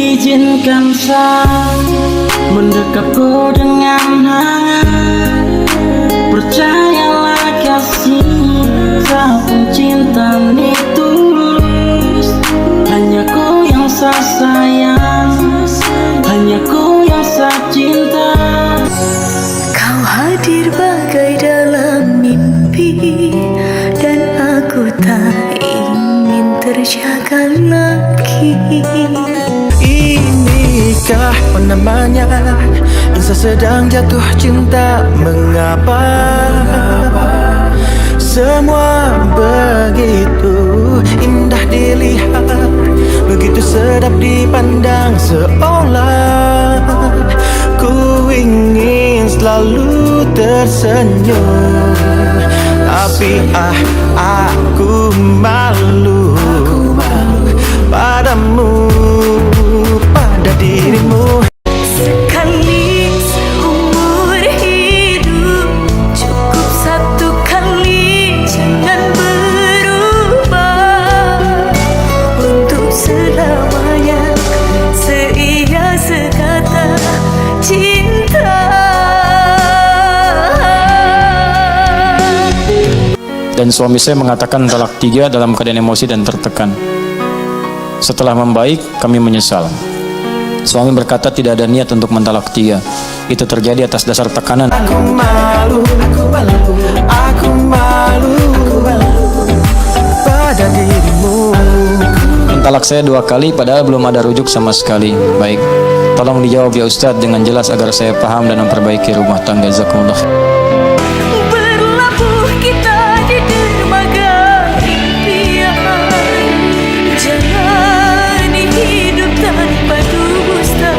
Izinkan saya mendekapku dengan hangat. Percayalah kasih, tak cinta ini tulus. Hanya ku yang saya sayang, hanya ku yang saya cinta. Kau hadir bagai dalam mimpi, dan aku tak ingin terjaga lagi. Inikah namanya insan sedang jatuh cinta? Mengapa semua begitu indah dilihat, begitu sedap dipandang, seolah ku ingin selalu tersenyum. Tapi aku malu padamu, pada dirimu. Sekali seumur hidup, cukup satu kali, jangan berubah untuk selamanya, seia sekata cinta. Dan suami saya mengatakan talak 3 dalam keadaan emosi dan tertekan. Setelah membaik, kami menyesal. Suami berkata tidak ada niat untuk mentalak 3. Itu terjadi atas dasar tekanan. Aku malu, aku malu, aku malu, aku malu pada dirimu. Mentalak saya 2 kali padahal belum ada rujuk sama sekali. Baik, tolong dijawab ya Ustadz dengan jelas agar saya paham dan memperbaiki rumah tangga. Jazakumullah. Berlabuh kita di dermaga impian, jangan hidup tanpa dusta.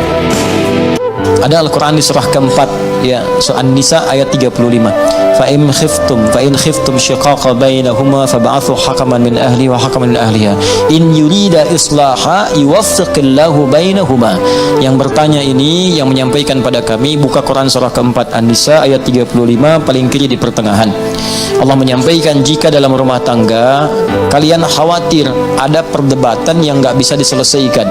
Ada Al-Quran di surah keempat, ya, surah An-Nisa ayat 35. Fa in khiftum shiqaqa bainahuma fab'athu hakaman min ahli wa hakaman min ahliha in yurida islaha yuwaffiqillahu bainahuma. Yang bertanya ini yang menyampaikan pada kami, buka Quran surah keempat An-Nisa ayat 35 paling kiri di pertengahan. Allah menyampaikan jika dalam rumah tangga kalian khawatir ada perdebatan yang nggak bisa diselesaikan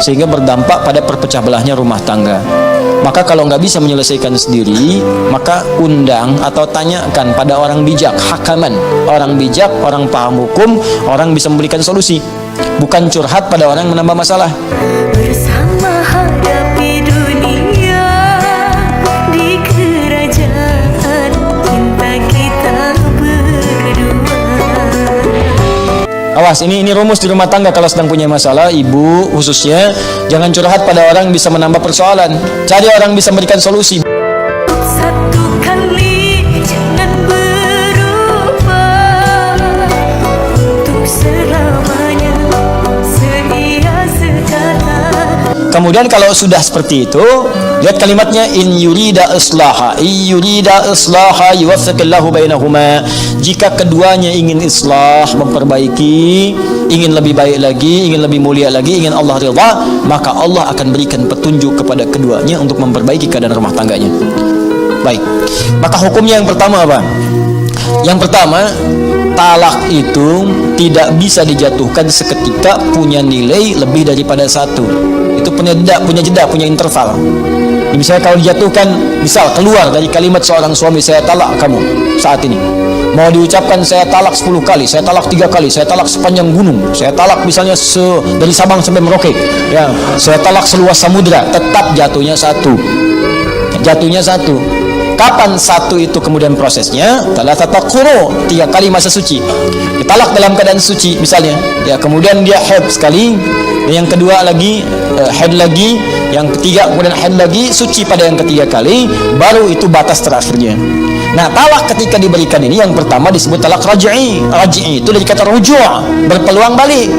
sehingga berdampak pada perpecah belahnya rumah tangga, maka kalau nggak bisa menyelesaikan sendiri, maka undang atau tanyakan pada orang bijak, hakaman, orang bijak, orang paham hukum, orang bisa memberikan solusi, bukan curhat pada orang yang menambah masalah. Bersama hadapi dunia di kerajaan cinta kita berdua. Awas, ini rumus di rumah tangga. Kalau sedang punya masalah, ibu khususnya, jangan curhat pada orang yang bisa menambah persoalan. Cari orang yang bisa memberikan solusi. Satu kali jangan berubah untuk selamanya, seia sekata. Kemudian kalau sudah seperti itu, lihat kalimatnya, in yurida islaha yuwaffiqillahu bainahuma. Jika keduanya ingin islah, memperbaiki, ingin lebih baik lagi, ingin lebih mulia lagi, ingin Allah ridha, maka Allah akan berikan petunjuk kepada keduanya untuk memperbaiki keadaan rumah tangganya. Baik, maka hukumnya yang pertama apa? Yang pertama, talak itu tidak bisa dijatuhkan seketika, punya nilai lebih daripada 1. Itu punya jeda, punya interval. Misalnya kalau dijatuhkan, misal keluar dari kalimat seorang suami, saya talak kamu saat ini, mau diucapkan saya talak 10 kali, saya talak 3 kali, saya talak sepanjang gunung, saya talak misalnya dari Sabang sampai Merauke, ya, saya talak seluas samudra, tetap jatuhnya 1. Jatuhnya 1. Kapan 1 itu kemudian prosesnya? Thalathata quru, 3 kali masa suci. Ditalak dalam keadaan suci misalnya, ya, kemudian dia haid sekali, dan yang kedua lagi haid lagi, yang ketiga kemudian haid lagi, suci pada yang ketiga kali, baru itu batas terakhirnya. Nah, talak ketika diberikan ini yang pertama disebut talak raj'i. Raj'i itu dari kata ruju', berpeluang balik.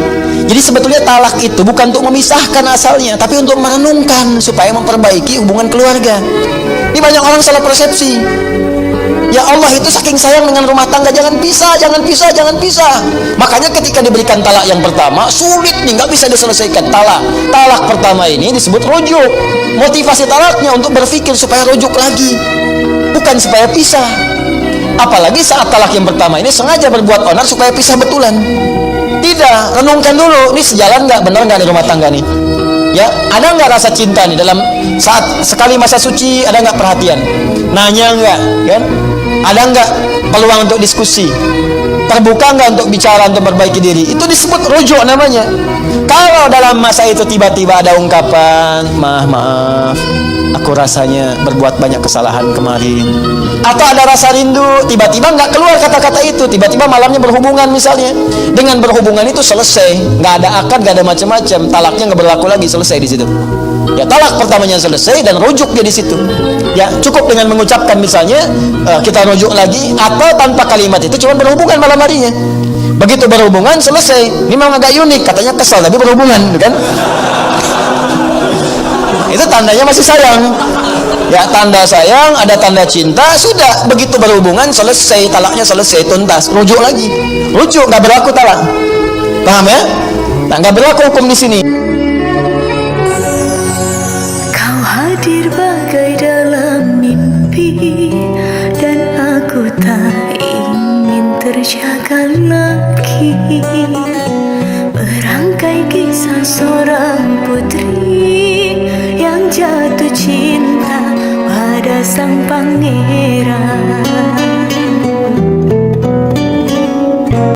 Jadi sebetulnya talak itu bukan untuk memisahkan asalnya, tapi untuk merenungkan supaya memperbaiki hubungan keluarga. Ini banyak orang salah persepsi. Ya Allah itu saking sayang dengan rumah tangga, jangan pisah, jangan pisah, jangan pisah. Makanya ketika diberikan talak yang pertama, sulit nih, nggak bisa diselesaikan. Talak pertama ini disebut rujuk. Motivasi talaknya untuk berpikir supaya rujuk lagi, bukan supaya pisah. Apalagi saat talak yang pertama ini sengaja berbuat onar supaya pisah betulan. Tidak, renungkan dulu, ini sejalan nggak, benar nggak di rumah tangga nih. Ya, ada nggak rasa cinta nih dalam saat sekali masa suci? Ada nggak perhatian? Nanya nggak, kan? Ada nggak peluang untuk diskusi? Terbuka nggak untuk bicara, untuk perbaiki diri? Itu disebut rujuk namanya. Kalau dalam masa itu tiba-tiba ada ungkapan maaf, aku rasanya berbuat banyak kesalahan kemarin, atau ada rasa rindu, tiba-tiba nggak keluar kata-kata itu, tiba-tiba malamnya berhubungan misalnya, dengan berhubungan itu selesai, nggak ada akad, nggak ada macam-macam, talaknya nggak berlaku lagi, selesai di situ. Ya, talak pertamanya selesai dan rujuk dia di situ. Ya, cukup dengan mengucapkan misalnya kita rujuk lagi, atau tanpa kalimat itu cuma berhubungan malam harinya. Begitu berhubungan selesai. Ini memang agak unik, katanya kesal tapi berhubungan, kan? Itu tandanya masih sayang. Ya, tanda sayang, ada tanda cinta, sudah. Begitu berhubungan selesai, talaknya selesai, tuntas, rujuk lagi. Rujuk, nggak berlaku talak. Paham ya? Nah, nggak berlaku hukum di sini. Kau hadir bagai dalam mimpi, dan aku tak ingin terjaga lagi. Merangkai kisah seorang putri yang jatuh cinta pada sang pangeran.